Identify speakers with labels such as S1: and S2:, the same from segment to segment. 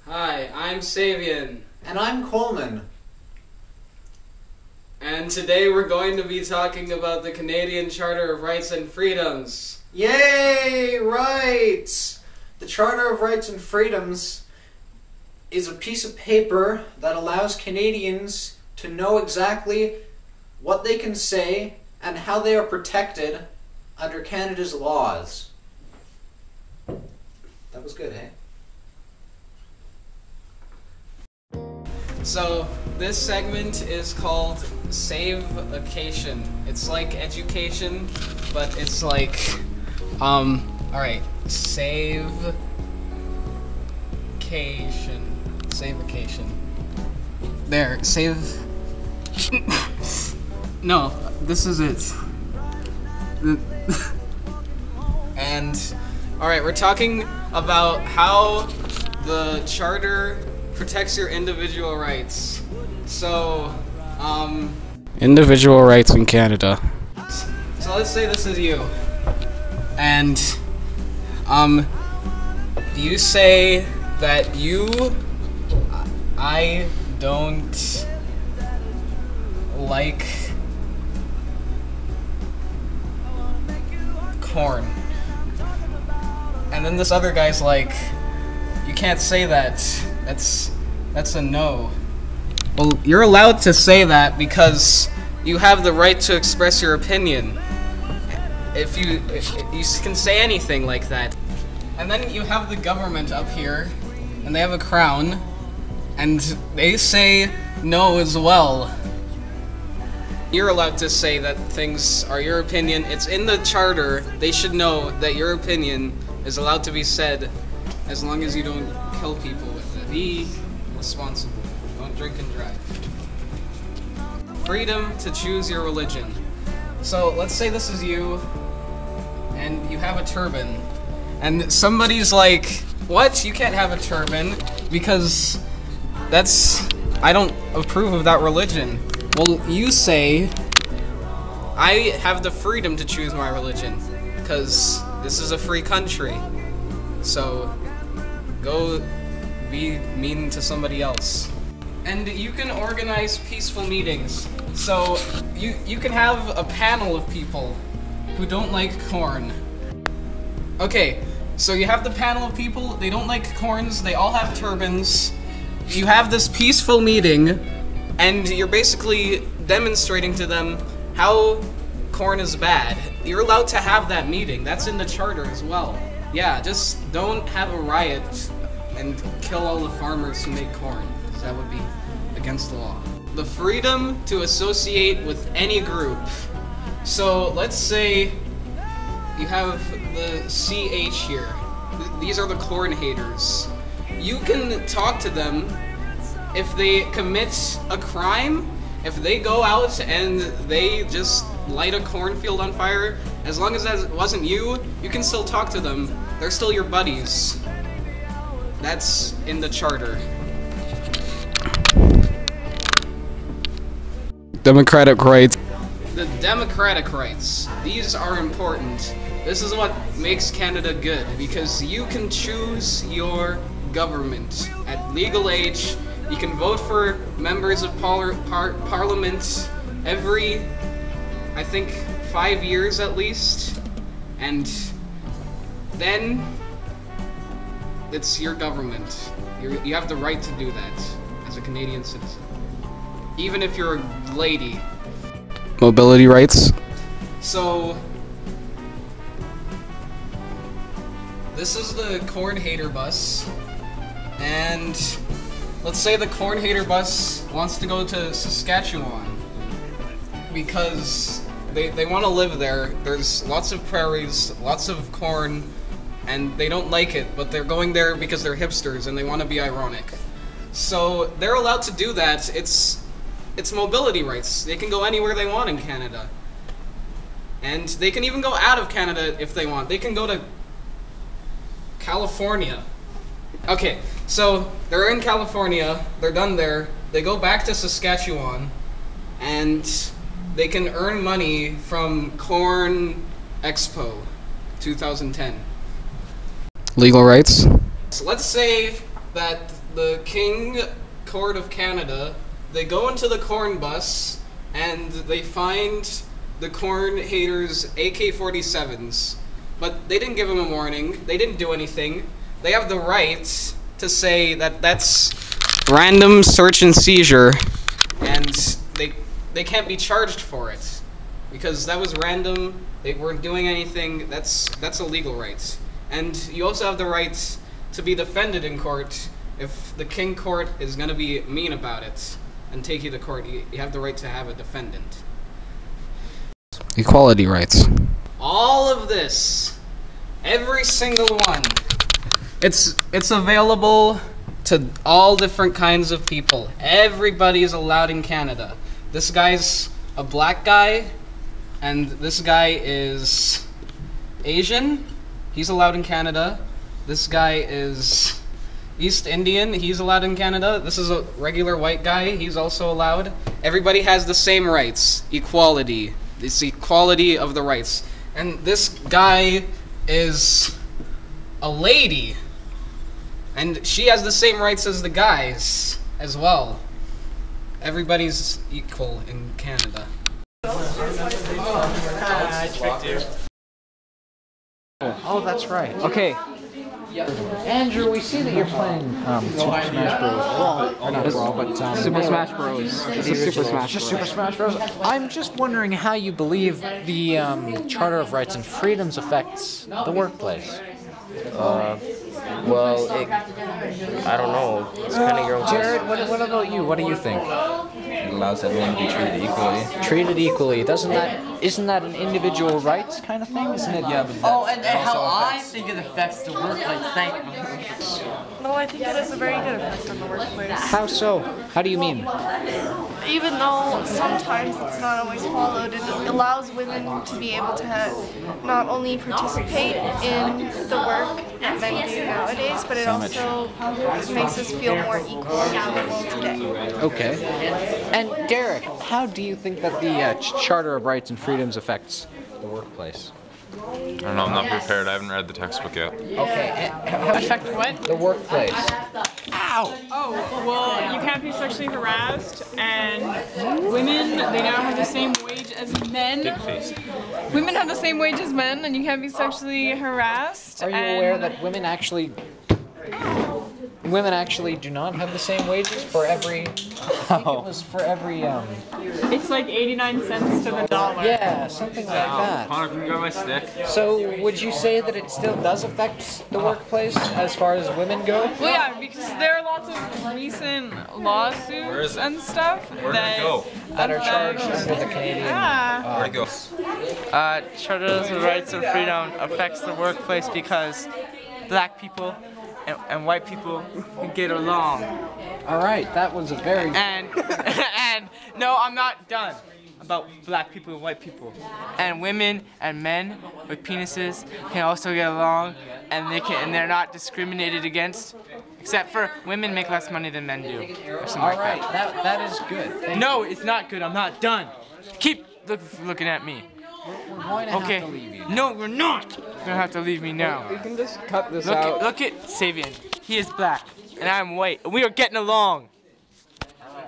S1: Hi, I'm Savian.
S2: And I'm Coleman.
S1: And today we're going to be talking about the Canadian Charter of Rights and Freedoms.
S2: Yay! Rights! The Charter of Rights and Freedoms is a piece of paper that allows Canadians to know exactly what they can say and how they are protected under Canada's laws. That was good, eh?
S1: So, this segment is called Save-Acation. It's like education, but it's like, alright, Save-Acation. Save-Acation. There, save... No, this is it. And, alright, we're talking about how the Charter protects your individual rights. So, individual rights in Canada. So let's say this is you. And, you say that I don't like corn. And then this other guy's like, you can't say that. That's a no. Well, you're allowed to say that because you have the right to express your opinion. If you can say anything like that. And then you have the government up here, and they have a crown, and they say no as well. You're allowed to say that things are your opinion. It's in the charter. They should know that your opinion is allowed to be said as long as you don't kill people with it. Be responsible. Don't drink and drive. Freedom to choose your religion. So let's say this is you, and you have a turban, and somebody's like, what? You can't have a turban because I don't approve of that religion. Well, you say, I have the freedom to choose my religion because this is a free country. So go be mean to somebody else. And you can organize peaceful meetings. So you can have a panel of people who don't like corn. Okay, so you have the panel of people, they don't like corns, they all have turbans. You have this peaceful meeting, and you're basically demonstrating to them how corn is bad. You're allowed to have that meeting. That's in the charter as well. Yeah, just don't have a riot and kill all the farmers who make corn, because that would be against the law. The freedom to associate with any group. So let's say you have the CH here. These are the corn haters. You can talk to them if they commit a crime. If they go out and they just light a cornfield on fire, as long as that wasn't you, you can still talk to them. They're still your buddies. That's in the charter.
S3: Democratic rights.
S1: The democratic rights. These are important. This is what makes Canada good, because you can choose your government at legal age. You can vote for members of parliament every, I think, 5 years at least, and then it's your government. You have the right to do that as a Canadian citizen, even if you're a lady.
S3: Mobility rights.
S1: So this is the corn hater bus, and let's say the corn hater bus wants to go to Saskatchewan because they want to live there. There's lots of prairies, lots of corn, and they don't like it, but they're going there because they're hipsters and they want to be ironic. So they're allowed to do that. It's mobility rights. They can go anywhere they want in Canada. And they can even go out of Canada if they want. They can go to California. Okay, so they're in California, they're done there, they go back to Saskatchewan, and they can earn money from Corn Expo 2010.
S3: Legal rights.
S1: So let's say that the King Court of Canada, they go into the corn bus and they find the corn haters' AK-47s. But they didn't give them a warning. They didn't do anything. They have the right to say that that's random search and seizure, and they can't be charged for it because that was random. They weren't doing anything. That's a legal right. And you also have the right to be defended in court if the King Court is going to be mean about it and take you to court. You have the right to have a defendant.
S3: Equality rights.
S1: All of this, every single one, it's available to all different kinds of people. Everybody's allowed in Canada. This guy's a black guy, and this guy is Asian. He's allowed in Canada. This guy is East Indian. He's allowed in Canada. This is a regular white guy. He's also allowed. Everybody has the same rights. Equality. It's equality of the rights. And this guy is a lady. And she has the same rights as the guys as well. Everybody's equal in Canada.
S2: Oh, that's right.
S1: Okay.
S2: Andrew, we see that you're playing Super Smash Bros. Or not Brawl, but
S1: Super Smash Bros. It's a Super Smash
S2: just
S1: Bros.
S2: Super Smash Bros. I'm just wondering how you believe the Charter of Rights and Freedoms affects the workplace.
S4: Well, I don't know. It's kind of your own choice.
S2: Jared, what about you? What do you think?
S5: It allows everyone to be treated equally.
S2: Treated equally. Isn't that an individual rights kind of thing? Isn't it?
S5: Yeah, but
S6: and how I think it affects the workplace. Thank you.
S7: No, I think it has a very good effect on the workplace.
S2: How so? How do you mean?
S7: Even though sometimes it's not always followed, it allows women to be able to not only participate in the work that men do nowadays, but it also makes us feel more equal in the world today.
S2: Okay. And Derek, how do you think that the Charter of Rights and Freedoms affects the workplace?
S8: I don't know, I'm not prepared. I haven't read the textbook yet.
S2: Okay. How
S9: Affect what?
S2: the workplace?
S9: Ow! Oh, well, you can't be sexually harassed, and women, they now have the same wage as men.
S8: Big face.
S9: Women have the same wage as men, and you can't be sexually harassed.
S2: Are you aware that women actually do not have the same wages for every? I think it was for every.
S9: It's like 89 cents to the dollar.
S2: Yeah, something like that.
S8: Connor, can you grab my stick?
S2: So, would you say that it still does affect the workplace as far as women go?
S9: Well, yeah, because there are lots of recent lawsuits and stuff
S8: Where did it go?
S2: That are charged under the Canadian.
S9: Yeah.
S8: Where'd it go?
S6: Charter of Rights and Freedom affects the workplace because black people and white people get along.
S2: All right, that was a very.
S6: And no, I'm not done about black people and white people. And women and men with penises can also get along, and they're not discriminated against. Except for women make less money than men do. Or something
S2: All
S6: like
S2: right, that is good.
S6: No, it's not good. I'm not done. Keep looking at me.
S2: We're going to
S6: Okay.
S2: have to leave you.
S6: No, we're not. You're gonna have to leave me now.
S1: You can just cut this out.
S6: Look at Savian. He is black, and I'm white. And we are getting along.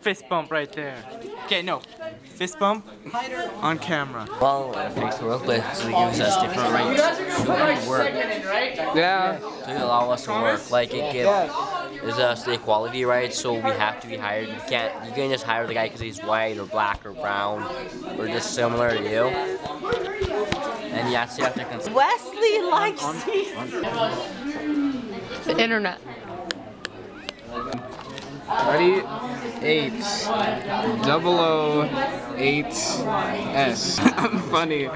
S6: Fist bump right there. Okay, no. Fist bump on camera.
S4: Well, it affects the workplace because it gives us different rights to work.
S1: Yeah.
S4: To allow us to work. Like it gives us the equality rights, so we have to be hired. You can't just hire the guy because he's white or black or brown or just similar to you. And yes, you have to consider.
S7: Wesley likes
S9: The internet.
S1: Ready? 008S. I'm funny.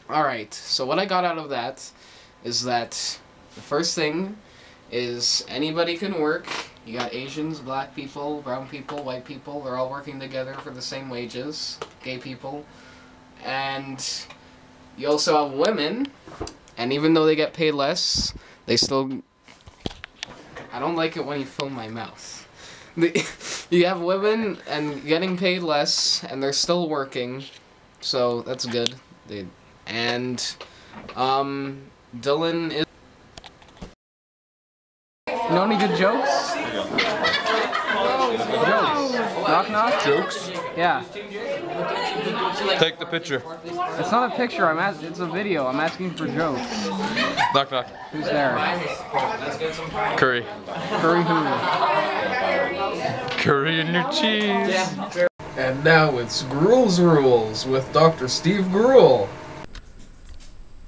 S1: Alright, so what I got out of that is that the first thing is anybody can work. You got Asians, black people, brown people, white people. They're all working together for the same wages. Gay people. And you also have women, and even though they get paid less, they still... I don't like it when you film my mouth. You have women and getting paid less, and they're still working, so that's good. Dylan is... know any good jokes? Jokes. Knock knock?
S8: Jokes?
S1: Yeah.
S8: Take the picture.
S1: It's not a picture, it's a video. I'm asking for jokes.
S8: Knock knock.
S1: Who's there?
S8: Curry.
S1: Curry who?
S8: Curry and your cheese.
S3: And now it's Gruel's Rules with Dr. Steve Gruel.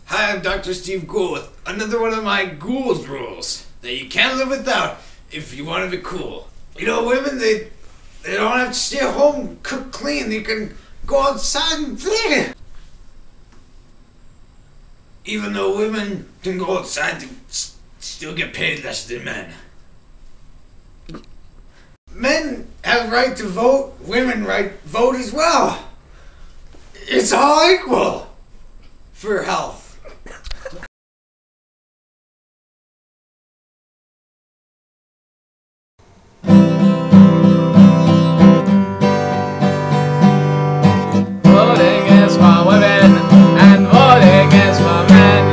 S10: Hi, I'm Dr. Steve Gruel with another one of my Gruel's rules that you can't live without if you want to be cool. You know, women, they don't have to stay home, cook clean. They can go outside and play. Even though women can go outside, they still get paid less than men. Men have right to vote, women vote as well. It's all equal for health.
S1: Voting is for women, and voting is for men.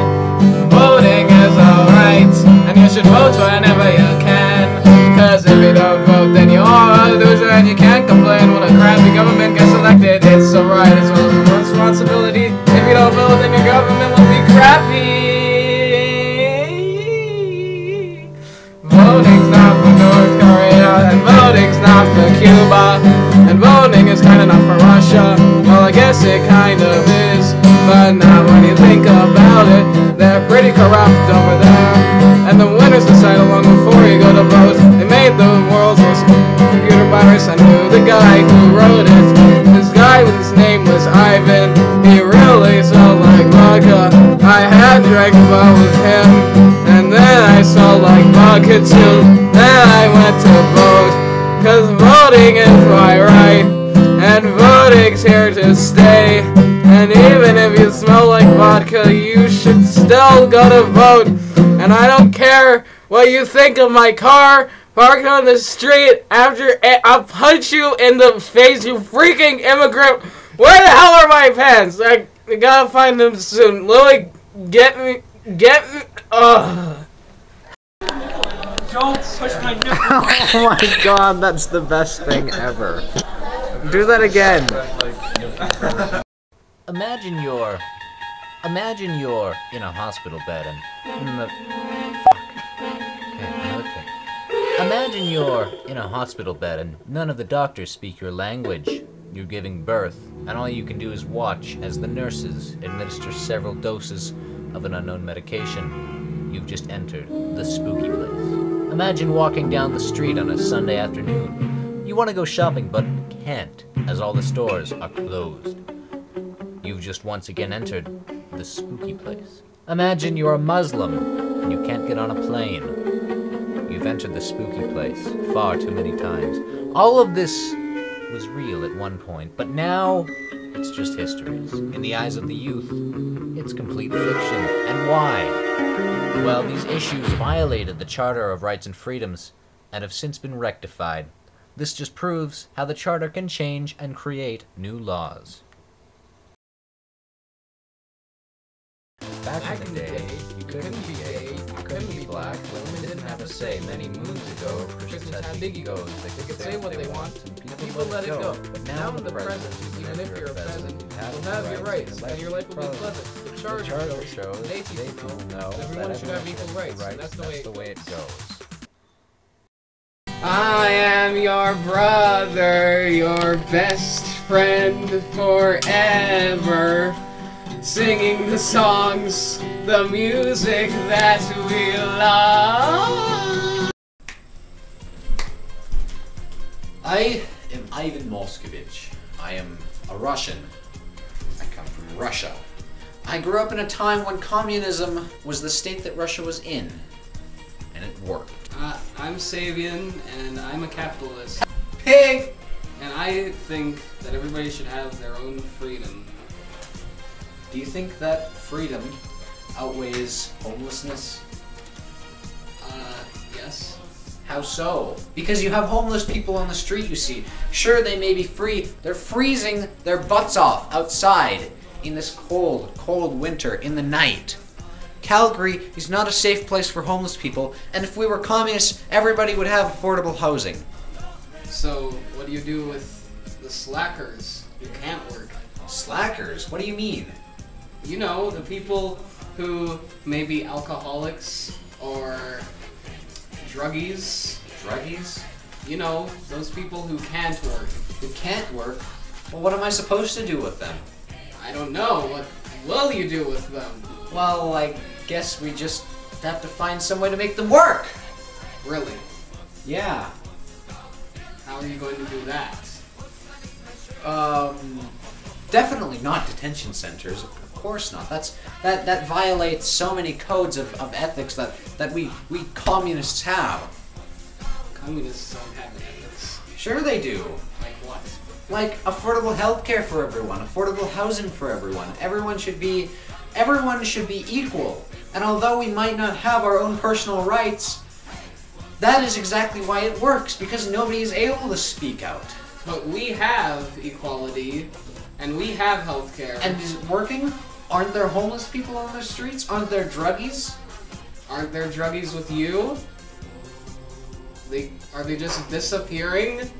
S1: Voting is alright, and you should vote whenever you can. Cause if you don't vote, then you're a loser, and you can't complain when a crappy government gets elected. It's a right as well as a responsibility. If you don't vote, then your government will be crappy. Voting's not for North Korea, and voting's not for Cuba, and voting is kinda not for Russia. Well, I guess it kind of is, but not when you think about it. They're pretty corrupt over there, and the winners decide long before you go to vote. They made the world's worst computer virus. I knew the guy who wrote it. This guy, his name was Ivan. He really smelled like vodka. I had drank about with him, and then I smelled like vodka too. Then I went to vote, cause voting is my right, and voting's here to stay. And even if you smell like vodka, you should still go to vote. And I don't care what you think of my car parked on the street after I'll punch you in the face, you freaking immigrant. Where the hell are my pants? I gotta find them soon. Lily, get me, ugh.
S9: Don't push my nipple.
S2: Oh my god, that's the best thing ever. Do that again.
S11: Imagine you're in a hospital bed and Imagine you're in a hospital bed and none of the doctors speak your language. You're giving birth, and all you can do is watch as the nurses administer several doses of an unknown medication. You've just entered the spooky place. Imagine walking down the street on a Sunday afternoon. You want to go shopping but can't, as all the stores are closed. You've just once again entered the spooky place. Imagine you're a Muslim and you can't get on a plane. You've entered the spooky place far too many times. All of this was real at one point, but now it's just histories. In the eyes of the youth, it's complete fiction. And why? Well, these issues violated the Charter of Rights and Freedoms and have since been rectified. This just proves how the Charter can change and create new laws. Back in the day, you couldn't be gay, you couldn't be black, women didn't have a say. Many moons ago, Christians had big egos. They could say what they want, and people let it go. But now in the present, even if you're a peasant, you'll have your rights, and your life will be pleasant. The Charter shows they people know everyone should have equal rights, and that's the way it goes.
S1: I am your brother, your best friend forever. Singing the songs, the music that we love.
S2: I am Ivan Moskovich. I am a Russian. I come from Russia. I grew up in a time when communism was the state that Russia was in. And it worked.
S1: I'm Savian, and I'm a capitalist.
S2: Pig!
S1: And I think that everybody should have their own freedom.
S2: Do you think that freedom outweighs homelessness?
S1: Yes.
S2: How so? Because you have homeless people on the street, you see. Sure, they may be free. They're freezing their butts off outside in this cold, cold winter in the night. Calgary is not a safe place for homeless people, and if we were communists, everybody would have affordable housing.
S1: So, what do you do with the slackers who can't work?
S2: Slackers? What do you mean?
S1: You know, the people who may be alcoholics or druggies.
S2: Druggies?
S1: You know, those people who can't work.
S2: Who can't work? Well, what am I supposed to do with them?
S1: I don't know. What will you do with them?
S2: Well, I guess we just have to find some way to make them work.
S1: Really?
S2: Yeah.
S1: How are you going to do that?
S2: Definitely not detention centers. Of course not. That violates so many codes of ethics that we communists have.
S1: Communists don't have ethics.
S2: Sure they do.
S1: Like what?
S2: Like affordable healthcare for everyone, affordable housing for everyone. Everyone should be equal. And although we might not have our own personal rights, that is exactly why it works, because nobody is able to speak out.
S1: But we have equality, and we have healthcare.
S2: And is it working? Aren't there homeless people on the streets? Aren't there druggies?
S1: Aren't there druggies with you? Are they just disappearing?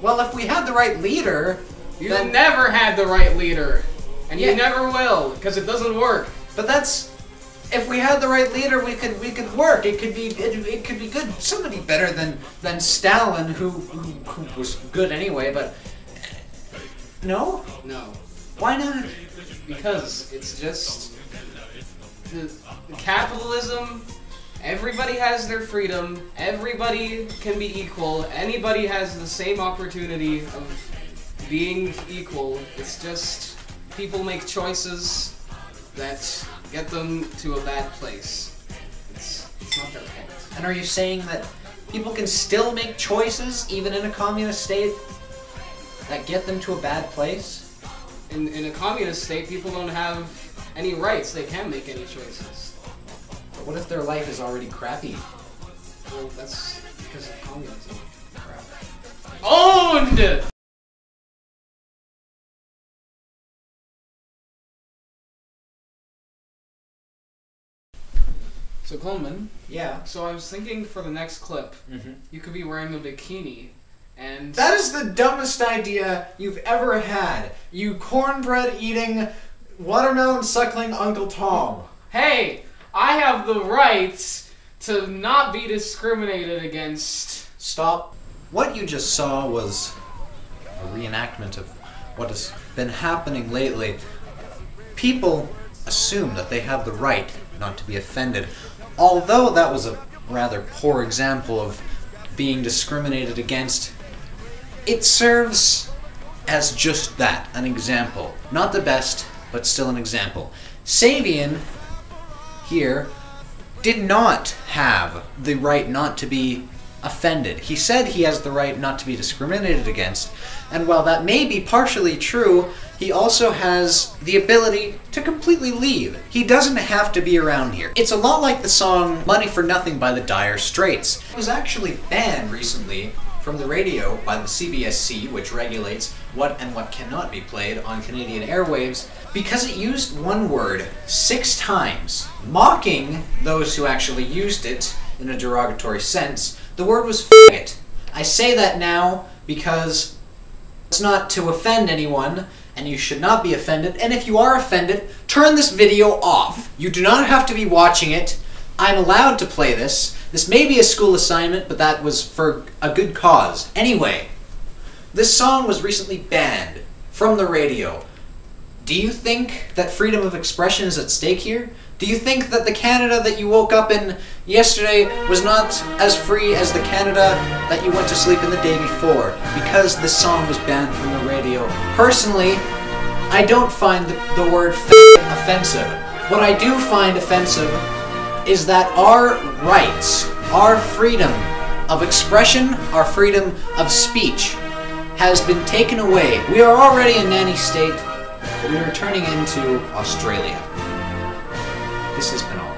S2: Well, if we had the right leader...
S1: You
S2: then...
S1: never had the right leader. And
S2: Yeah.
S1: you never will, because it doesn't work.
S2: But that's... If we had the right leader, we could work. It could be good. Somebody better than Stalin, who was good anyway. But no,
S1: No,
S2: why not?
S1: because it's just the capitalism. Everybody has their freedom. Everybody can be equal. Anybody has the same opportunity of being equal. It's just people make choices that get them to a bad place. It's not their fault.
S2: And are you saying that people can still make choices even in a communist state that get them to a bad place?
S1: In a communist state, people don't have any rights. They can't make any choices.
S2: But what if their life is already crappy?
S1: Well, that's because of communism. Crap. Owned! So Coleman,
S2: Yeah.
S1: so I was thinking for the next clip,
S2: Mm-hmm.
S1: you could be wearing a bikini, and
S2: That is the dumbest idea you've ever had. You cornbread eating, watermelon suckling Uncle Tom.
S1: hey, I have the right to not be discriminated against.
S2: Stop. What you just saw was a reenactment of what has been happening lately. People assume that they have the right not to be offended. Although that was a rather poor example of being discriminated against, it serves as just that, an example. Not the best, but still an example. Savian, here, did not have the right not to be offended. He said he has the right not to be discriminated against, and while that may be partially true, he also has the ability to completely leave. He doesn't have to be around here. It's a lot like the song Money for Nothing by the Dire Straits. It was actually banned recently from the radio by the CBSC, which regulates what and what cannot be played on Canadian airwaves, because it used one word 6 times, mocking those who actually used it in a derogatory sense. The word was faggot. I say that now because it's not to offend anyone, and you should not be offended, and if you are offended, turn this video off. You do not have to be watching it. I'm allowed to play this. This may be a school assignment, but that was for a good cause. Anyway, this song was recently banned from the radio. Do you think that freedom of expression is at stake here? Do you think that the Canada that you woke up in yesterday was not as free as the Canada that you went to sleep in the day before because this song was banned from the radio? Personally, I don't find the word offensive. What I do find offensive is that our rights, our freedom of expression, our freedom of speech has been taken away. We are already a nanny state, but we are turning into Australia. This has been all.